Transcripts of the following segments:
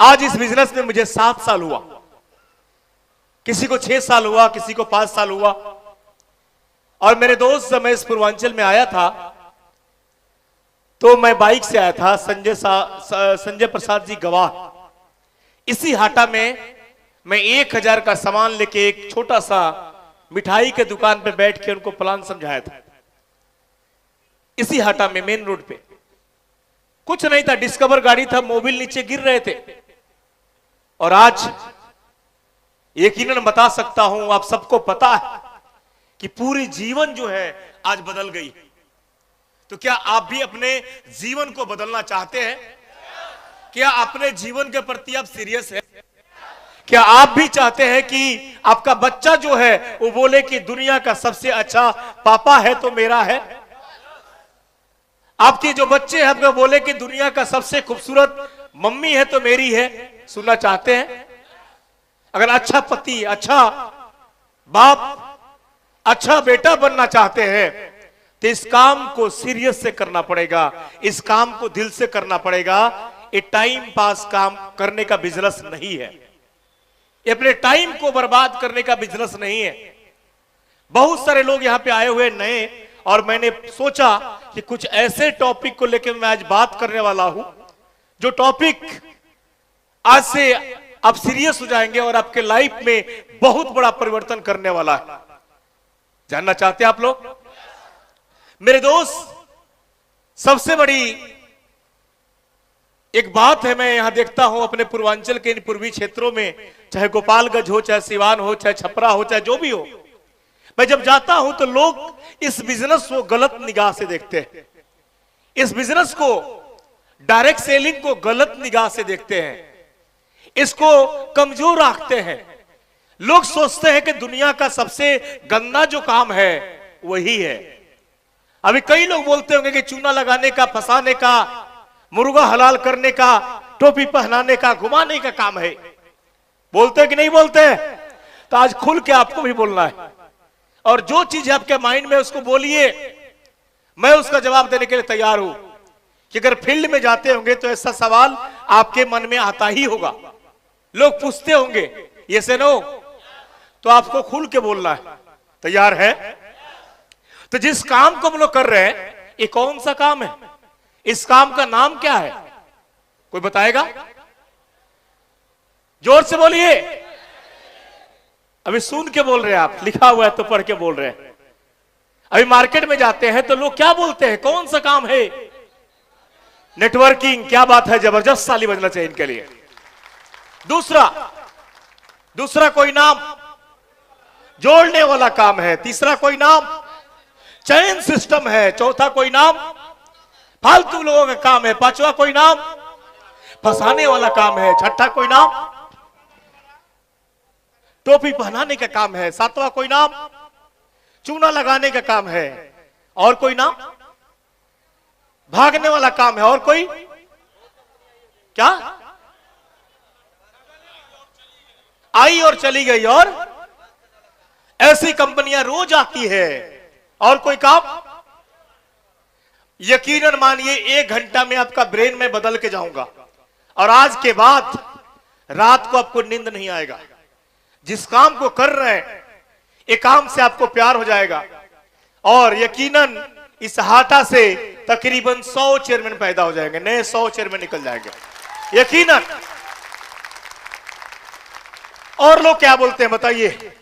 आज इस बिजनेस में मुझे 7 साल हुआ, किसी को 6 साल हुआ, किसी को 5 साल हुआ। और मेरे दोस्त जब मैं इस पूर्वांचल में आया था तो मैं बाइक से आया था, संजय प्रसाद जी गवाह। इसी हाटा में मैं 1000 का सामान लेके एक छोटा सा मिठाई के दुकान पे बैठ के उनको प्लान समझाया था। इसी हाटा में मेन रोड पे कुछ नहीं था, डिस्कवर गाड़ी था, मोबिल नीचे गिर रहे थे। और आज यकीनन बता सकता हूं, आप सबको पता है कि पूरी जीवन जो है आज बदल गई। तो क्या आप भी अपने जीवन को बदलना चाहते हैं? क्या अपने जीवन के प्रति आप सीरियस हैं? क्या आप भी चाहते हैं कि आपका बच्चा जो है वो बोले कि दुनिया का सबसे अच्छा पापा है तो मेरा है? आपके जो बच्चे हैं आपको बोले कि दुनिया का सबसे खूबसूरत मम्मी है तो मेरी है? सुनना चाहते हैं? अगर अच्छा पति, अच्छा बाप, अच्छा बेटा बनना चाहते हैं तो इस काम को सीरियस से करना पड़ेगा, इस काम को दिल से करना पड़ेगा। ये टाइम पास काम करने का बिजनेस नहीं है, ये अपने टाइम को बर्बाद करने का बिजनेस नहीं है। बहुत सारे लोग यहां पे आए हुए नए, और मैंने सोचा कि कुछ ऐसे टॉपिक को लेकर मैं आज बात करने वाला हूं जो टॉपिक आज से आप सीरियस हो जाएंगे और आपके लाइफ में बहुत बड़ा परिवर्तन करने वाला है। जानना चाहते हैं आप लोग? मेरे दोस्त, सबसे बड़ी एक बात है, मैं यहां देखता हूं अपने पूर्वांचल के इन पूर्वी क्षेत्रों में, चाहे गोपालगंज हो, चाहे सिवान हो, चाहे छपरा हो, चाहे जो भी हो, मैं जब जाता हूं तो लोग इस बिजनेस को गलत निगाह से देखते हैं। इस बिजनेस को, डायरेक्ट सेलिंग को गलत निगाह से देखते हैं, इसको कमजोर रखते हैं। लोग सोचते हैं कि दुनिया का सबसे गंदा जो काम है वही है। अभी कई लोग बोलते होंगे कि चूना लगाने का, फंसाने का, मुर्गा हलाल करने का, टोपी पहनाने का, घुमाने का काम है। बोलते हैं कि नहीं बोलते हैं? तो आज खुल के आपको भी बोलना है, और जो चीज आपके माइंड में उसको बोलिए, मैं उसका जवाब देने के लिए तैयार हूं। कि अगर फील्ड में जाते होंगे तो ऐसा सवाल आपके मन में आता ही होगा, लोग पूछते होंगे ये से नो, तो आपको खुल के बोलना है। तैयार है? तो जिस काम को हम लोग कर रहे हैं, ये कौन सा काम है? इस काम का नाम क्या है? कोई बताएगा? जोर से बोलिए। अभी सुन के बोल रहे हैं आप, लिखा हुआ है तो पढ़ के बोल रहे हैं। अभी मार्केट में जाते हैं तो लोग क्या बोलते हैं? कौन सा काम है? नेटवर्किंग। क्या बात है, जबरदस्त ताली बजना चाहिए इनके लिए। दूसरा कोई नाम? जोड़ने वाला काम है। तीसरा कोई नाम? चैन सिस्टम है। चौथा कोई नाम? फालतू लोगों का काम है। पांचवा कोई नाम? फंसाने वाला काम है। छठा कोई नाम? टोपी पहनाने का काम है। सातवां कोई नाम? चूना लगाने का काम है। और कोई नाम? भागने वाला काम है। और कोई? क्या? आई और चली गई। और ऐसी कंपनियां रोज आती है। और कोई काम? यकीनन मानिए 1 घंटा में आपका ब्रेन में बदल के जाऊंगा, और आज के बाद रात को आपको नींद नहीं आएगा। जिस काम को कर रहे हैं, एक काम से आपको प्यार हो जाएगा, और यकीनन इस हाटा से तकरीबन 100 चेयरमैन पैदा हो जाएंगे, नए 100 चेयरमैन निकल जाएंगे यकीनन। और लोग क्या बोलते हैं बताइए?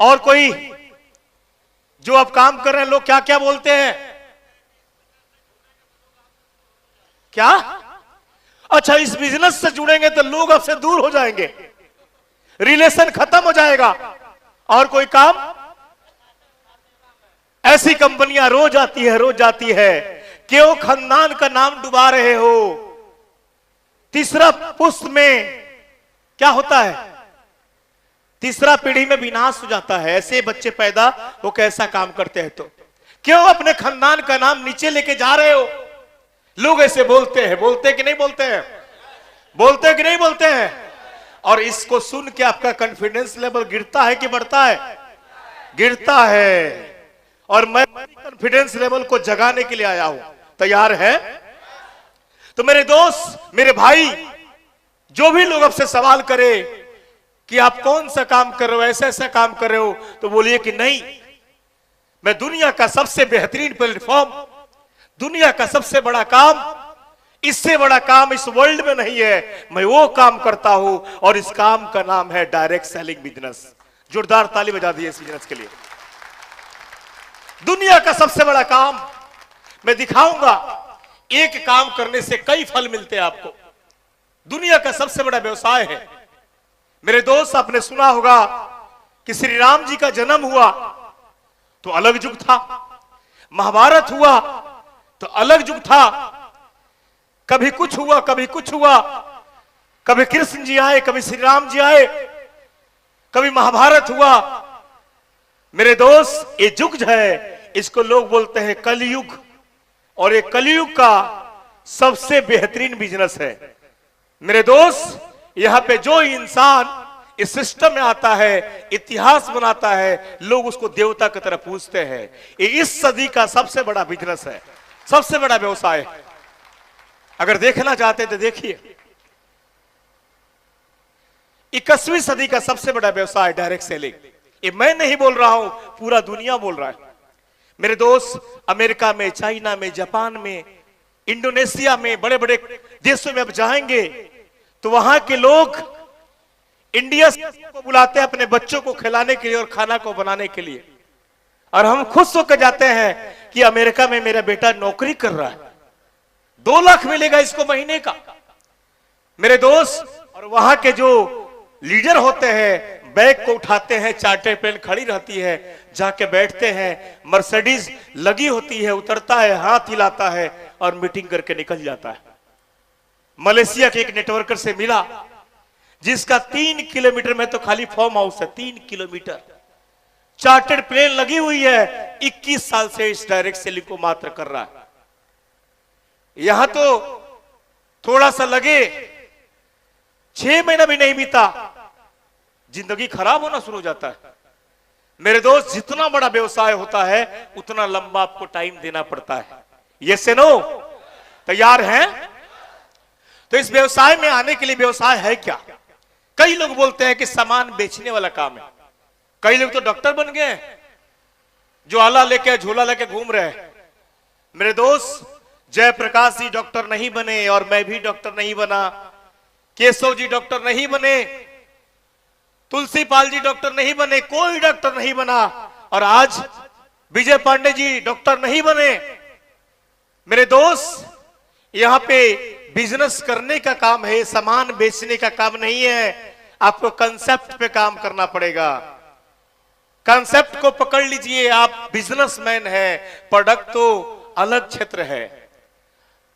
और कोई जो आप काम कर रहे हैं, लोग क्या क्या बोलते हैं? क्या? अच्छा, इस बिजनेस से जुड़ेंगे तो लोग आपसे दूर हो जाएंगे, रिलेशन खत्म हो जाएगा। और कोई काम? ऐसी कंपनियां रोज आती है, रोज जाती है। क्यों खानदान का नाम डुबा रहे हो? तीसरा पुष्प में क्या होता है? तीसरा पीढ़ी में विनाश हो जाता है। ऐसे बच्चे पैदा हो कैसा काम करते हैं? तो क्यों अपने खानदान का नाम नीचे लेके जा रहे हो? लोग ऐसे बोलते हैं। बोलते हैं कि नहीं बोलते हैं? बोलते हैं कि नहीं बोलते हैं? और इसको सुन के आपका कॉन्फिडेंस लेवल गिरता है कि बढ़ता है? गिरता है। और मैं कॉन्फिडेंस लेवल को जगाने के लिए आया हूं। तैयार है? तो मेरे दोस्त, मेरे भाई, जो भी लोग आपसे सवाल करे कि आप कौन सा काम कर रहे हो, ऐसा ऐसा काम कर रहे हो, तो बोलिए कि नहीं, मैं दुनिया का सबसे बेहतरीन प्लेटफॉर्म, दुनिया का सबसे बड़ा काम, इससे बड़ा काम इस वर्ल्ड में नहीं है, मैं वो काम करता हूं और इस काम का नाम है डायरेक्ट सेलिंग बिजनेस। जोरदार ताली बजा दी इस बिजनेस के लिए। दुनिया का सबसे बड़ा काम मैं दिखाऊंगा, एक काम करने से कई फल मिलते हैं आपको। दुनिया का सबसे बड़ा व्यवसाय है। मेरे दोस्त, आपने सुना होगा कि श्री राम जी का जन्म हुआ तो अलग युग था, महाभारत हुआ तो अलग युग था, कभी कुछ हुआ कभी कुछ हुआ, कभी कृष्ण जी आए कभी श्री राम जी आए, कभी महाभारत हुआ। मेरे दोस्त, ये युग है, इसको लोग बोलते हैं कलयुग, और ये कलयुग का सबसे बेहतरीन बिजनेस है। मेरे दोस्त, यहां पे जो इंसान इस सिस्टम में आता है, इतिहास बनाता है, लोग उसको देवता की तरह पूजते हैं। ये इस सदी का सबसे बड़ा बिजनेस है, सबसे बड़ा व्यवसाय है। अगर देखना चाहते तो देखिए, 21वीं सदी का सबसे बड़ा व्यवसाय डायरेक्ट सेलिंग। ये मैं नहीं बोल रहा हूं, पूरा दुनिया बोल रहा है। मेरे दोस्त, अमेरिका में, चाइना में, जापान में, इंडोनेशिया में, बड़े बड़े देशों में आप जाएंगे तो वहां के लोग इंडिया को बुलाते हैं अपने बच्चों को खिलाने के लिए और खाना को बनाने के लिए, और हम खुश होकर जाते हैं कि अमेरिका में मेरा बेटा नौकरी कर रहा है, 2 लाख मिलेगा इसको महीने का। मेरे दोस्त, और वहां के जो लीडर होते हैं, बैग को उठाते हैं, चार्टर प्लेन खड़ी रहती है, जाके बैठते हैं, मर्सिडीज लगी होती है, उतरता है, हाथ हिलाता है और मीटिंग करके निकल जाता है। मलेशिया के एक नेटवर्कर से मिला जिसका 3 किलोमीटर में तो खाली फार्म हाउस है, 3 किलोमीटर, चार्टर्ड प्लेन लगी हुई है, 21 साल से इस डायरेक्ट सेलिंग को मात्र कर रहा है। यहां तो थोड़ा सा लगे 6 महीना भी नहीं बीता, जिंदगी खराब होना शुरू हो जाता है। मेरे दोस्त, जितना बड़ा व्यवसाय होता है उतना लंबा आपको टाइम देना पड़ता है। ये से नो तैयार हैं? तो इस व्यवसाय में आने के लिए, व्यवसाय है क्या? कई लोग बोलते हैं कि सामान बेचने वाला काम है। कई लोग तो डॉक्टर बन गए जो आला लेके झोला लेके घूम रहे हैं। मेरे दोस्त, जयप्रकाश जी डॉक्टर नहीं बने और मैं भी डॉक्टर नहीं बना, केशव जी डॉक्टर नहीं बने, तुलसी पाल जी डॉक्टर नहीं बने, कोई डॉक्टर नहीं बना, और आज विजय पांडे जी डॉक्टर नहीं बने। मेरे दोस्त, यहां पे बिजनेस करने का काम है, सामान बेचने का काम नहीं है। आपको कंसेप्ट पे काम करना पड़ेगा। कंसेप्ट को पकड़ लीजिए, आप बिजनेसमैन हैं, प्रोडक्ट तो अलग क्षेत्र है।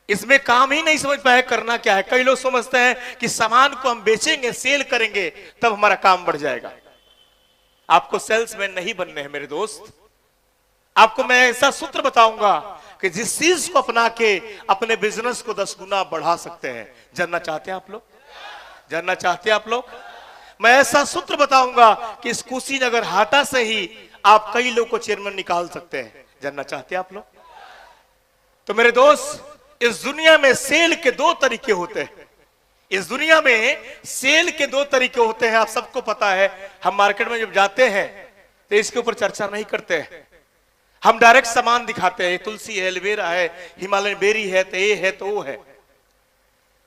इसमें काम ही नहीं समझ पाए करना क्या है। कई लोग समझते हैं कि सामान को हम बेचेंगे, सेल करेंगे, तब हमारा काम बढ़ जाएगा। आपको सेल्समैन नहीं बनने हैं मेरे दोस्त। आपको मैं ऐसा सूत्र बताऊंगा कि जिस चीज को अपना के अपने बिजनेस को 10 गुना बढ़ा सकते हैं। जानना चाहते हैं आप लोग? जानना चाहते हैं आप लोग? मैं ऐसा सूत्र बताऊंगा कि इस कुशीनगर हाटा से ही आप कई लोग को चेयरमैन निकाल सकते हैं। जानना चाहते हैं आप लोग? तो मेरे दोस्त, इस दुनिया में सेल के 2 तरीके होते हैं। इस दुनिया में सेल के 2 तरीके होते हैं, आप सबको पता है। हम मार्केट में जब जाते हैं तो इसके ऊपर चर्चा नहीं करते हैं, हम डायरेक्ट सामान दिखाते हैं। तुलसी है, एलोवेरा है, हिमालयन बेरी है, तो ये है तो वो है।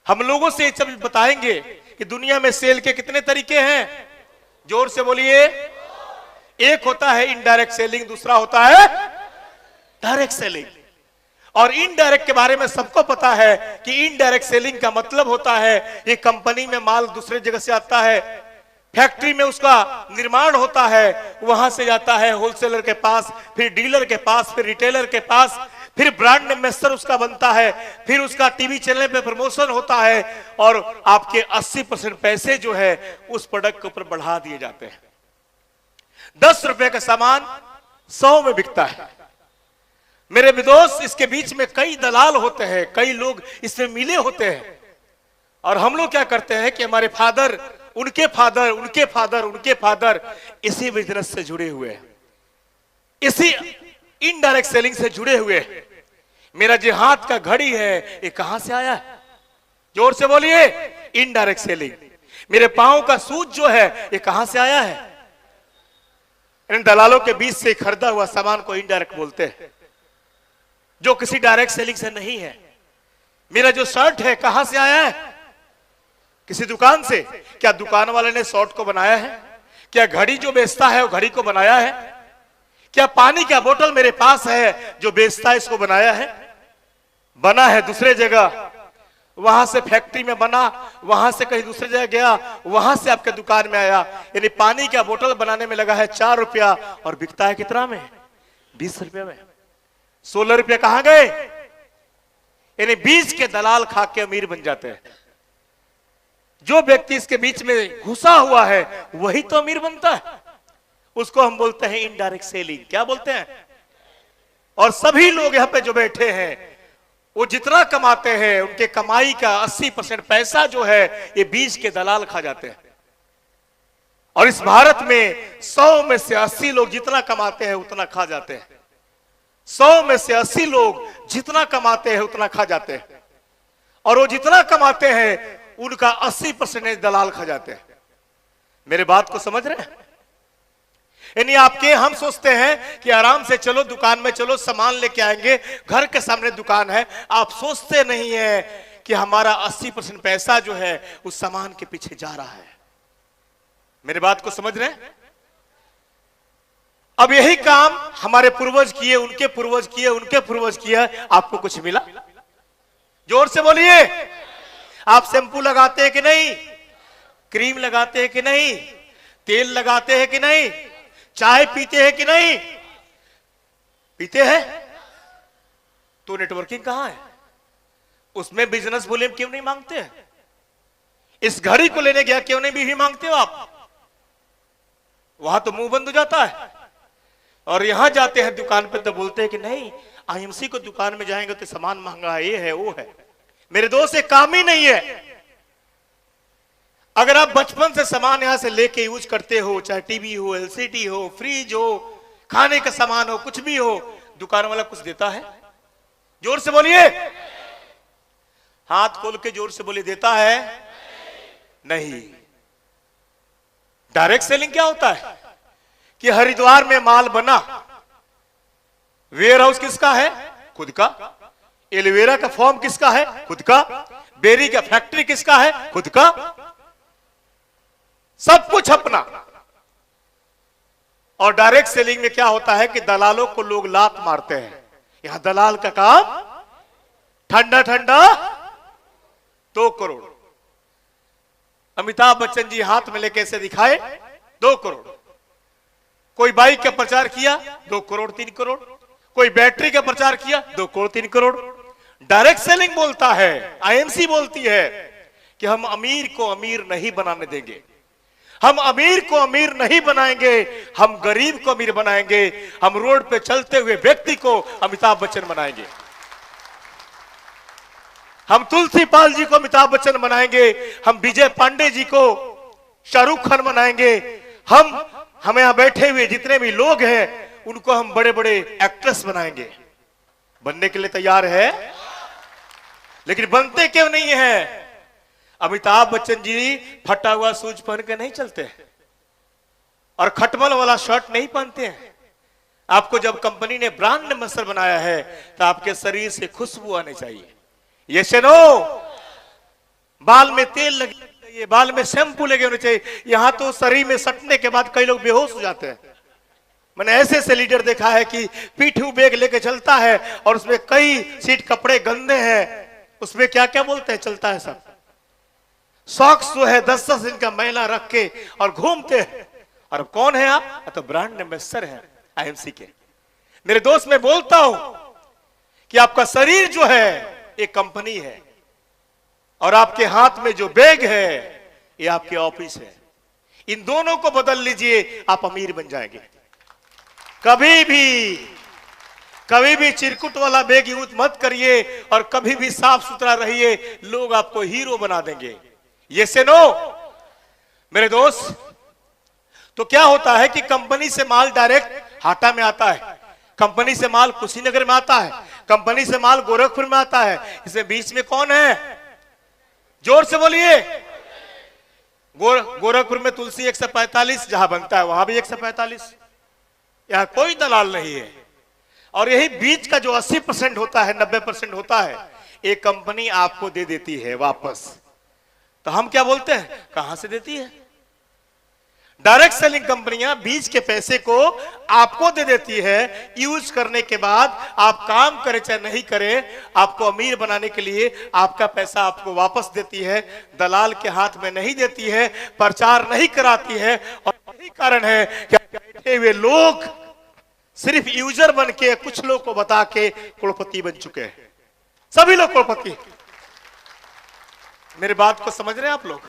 हम लोगों से सब बताएंगे कि दुनिया में सेल के कितने तरीके हैं। जोर से बोलिए। एक होता है इनडायरेक्ट सेलिंग, दूसरा होता है डायरेक्ट सेलिंग। और इनडायरेक्ट के बारे में सबको पता है कि इनडायरेक्ट सेलिंग का मतलब होता है ये कंपनी में माल दूसरे जगह से आता है, फैक्ट्री में उसका निर्माण होता है, वहां से जाता है होलसेलर के पास, फिर डीलर के पास, फिर रिटेलर के पास, फिर ब्रांड एम्बेसडर उसका बनता है, फिर उसका टीवी चैनल पे प्रमोशन होता है, और आपके 80% पैसे जो है उस प्रोडक्ट के ऊपर बढ़ा दिए जाते हैं। 10 रुपए का सामान 100 में बिकता है। मेरे दोस्त, इसके बीच में कई दलाल होते हैं, कई लोग इसमें मिले होते हैं। और हम लोग क्या करते हैं कि हमारे फादर, उनके फादर, उनके फादर, उनके फादर इसी बिजनेस से जुड़े हुए हैं, इसी इनडायरेक्ट सेलिंग से जुड़े हुए हैं। मेरा जो हाथ का घड़ी है ये कहां से आया है? जोर से बोलिए। Indirect selling. मेरे पांव का सूज जो है ये कहां से आया है? इन दलालों के बीच से खरीदा हुआ सामान को इनडायरेक्ट बोलते हैं, जो किसी डायरेक्ट सेलिंग से नहीं है। मेरा जो शर्ट है कहां से आया है? किसी दुकान से। क्या दुकान वाले ने शर्ट को बनाया है? क्या घड़ी जो बेचता है वो घड़ी को बनाया है? क्या पानी का बोतल मेरे पास है जो बेचता है इसको बनाया है? बना है दूसरे जगह, वहां से फैक्ट्री में बना, वहां से कहीं दूसरी जगह गया, वहां से आपके दुकान में आया। यानी पानी का बोतल बनाने में लगा है 4 रुपया और बिकता है कितना में? 20 रुपया में। 16 रुपया कहां गए? यानी बीच के दलाल खा के अमीर बन जाते हैं। जो व्यक्ति इसके बीच में घुसा हुआ है वही तो अमीर बनता है। उसको हम बोलते हैं इनडायरेक्ट सेलिंग। क्या बोलते हैं? और सभी लोग यहां पे जो बैठे हैं वो जितना कमाते हैं उनके कमाई का 80% पैसा जो है ये बीच के दलाल खा जाते हैं। और इस भारत में 100 में से 80 लोग जितना कमाते हैं उतना खा जाते हैं। 100 में से 80 लोग जितना कमाते हैं उतना खा जाते हैं। और वो जितना कमाते हैं उनका 80% दलाल खा जाते हैं। मेरे बात को समझ रहे हैं? यानी आपके हम सोचते हैं कि आराम से चलो दुकान में, चलो सामान लेके आएंगे, घर के सामने दुकान है। आप सोचते नहीं है कि हमारा 80% पैसा जो है उस सामान के पीछे जा रहा है। मेरे बात को समझ रहे हैं? अब यही काम हमारे पूर्वज किए, उनके पूर्वज किए, उनके पूर्वज किया, आपको कुछ मिला? जोर से बोलिए। आप शैंपू लगाते हैं कि नहीं? क्रीम लगाते हैं कि नहीं? तेल लगाते हैं कि नहीं? चाय पीते हैं कि नहीं? पीते हैं। तो नेटवर्किंग कहां है? उसमें बिजनेस वॉल्यूम क्यों नहीं मांगते हैं? इस घड़ी को लेने गया क्यों नहीं भी मांगते हो आप? वहां तो मुंह बंद हो जाता है। और यहां जाते हैं दुकान पे तो बोलते हैं कि नहीं, आईएमसी को दुकान में जाएंगे तो सामान महंगा है, ये है वो है। मेरे दोस्त ये काम ही नहीं है। अगर आप बचपन से सामान यहां से लेके यूज करते हो, चाहे टीवी हो, एलसीडी हो, फ्रिज हो, खाने का सामान हो, कुछ भी हो, दुकान वाला कुछ देता है? जोर से बोलिए। हाथ खोल के जोर से बोलिए, देता है? नहीं। डायरेक्ट सेलिंग क्या होता है कि हरिद्वार में माल बना, वेयर हाउस किसका है? खुद का। एलोवेरा का फॉर्म किसका है? खुद का। बेरी का फैक्ट्री किसका है? खुद का। सब कुछ अपना। और डायरेक्ट सेलिंग में क्या होता है कि दलालों को लोग लात मारते हैं। यहां दलाल का काम ठंडा ठंडा 2 करोड़। अमिताभ बच्चन जी हाथ में लेके ऐसे दिखाए 2 करोड़। कोई बाइक का प्रचार किया 2 करोड़ 3 करोड़। कोई बैटरी का प्रचार किया 2 करोड़ 3 करोड़। डायरेक्ट सेलिंग बोलता है, आईएमसी बोलती है कि हम अमीर को अमीर नहीं बनाने देंगे। हम अमीर को अमीर नहीं बनाएंगे, हम गरीब को अमीर बनाएंगे। हम रोड पे चलते हुए व्यक्ति को अमिताभ बच्चन बनाएंगे। हम तुलसी पाल जी को अमिताभ बच्चन बनाएंगे। हम विजय पांडे जी को शाहरुख खान बनाएंगे। हम यहां बैठे हुए जितने भी लोग हैं उनको हम बड़े बड़े एक्ट्रेस बनाएंगे। बनने के लिए तैयार है, लेकिन बनते क्यों नहीं है? अमिताभ बच्चन जी फटा हुआ शूज पहन के नहीं चलते हैं और खटमल वाला शर्ट नहीं पहनते हैं। आपको जब कंपनी ने ब्रांड एम्बेसडर बनाया है तो आपके शरीर से खुशबू आनी चाहिए। ये सुनो, बाल में तेल लगे चाहिए, बाल में शैम्पू लगे होने चाहिए। यहां तो शरीर में सटने के बाद कई लोग बेहोश हो जाते हैं। मैंने ऐसे से लीडर देखा है कि पीठू बैग लेके चलता है और उसमें कई सीट कपड़े गंदे हैं, उसमें क्या क्या बोलते हैं, चलता है सब। सॉक्स जो है 10-10 दिन का मैला रख के और घूमते हैं। और कौन है आप? तो ब्रांड एम्बेसडर है आईएमसी के। मेरे दोस्त, मैं बोलता हूं कि आपका शरीर जो है एक कंपनी है और आपके हाथ में जो बैग है ये आपके ऑफिस है। इन दोनों को बदल लीजिए, आप अमीर बन जाएंगे। कभी भी चिरकुट वाला बैग यूज मत करिए और कभी भी साफ सुथरा रहिए, लोग आपको हीरो बना देंगे। ये से नो मेरे दोस्त। तो क्या होता है कि कंपनी से माल डायरेक्ट हाटा में आता है, कंपनी से माल कुशीनगर में आता है, कंपनी से माल गोरखपुर में आता है। इसमें बीच में कौन है? जोर से बोलिए। गोरखपुर में तुलसी 145 जहां बनता है वहां भी 145। यहां कोई दलाल नहीं है। और यही बीच का जो 80% होता है, 90% होता है, एक कंपनी आपको दे देती है वापस। तो हम क्या बोलते हैं, कहां से देती है? डायरेक्ट सेलिंग कंपनियां बीच के पैसे को आपको दे देती है। यूज करने के बाद आप काम करें चाहे नहीं करें, आपको अमीर बनाने के लिए आपका पैसा आपको वापस देती है। दलाल के हाथ में नहीं देती है, प्रचार नहीं कराती है। और यही कारण है कि बैठे हुए लोग सिर्फ यूजर बन के कुछ लोग को बता के करोड़पति बन चुके हैं। सभी लोग करोड़पति। मेरे बात को समझ रहे हैं आप लोग?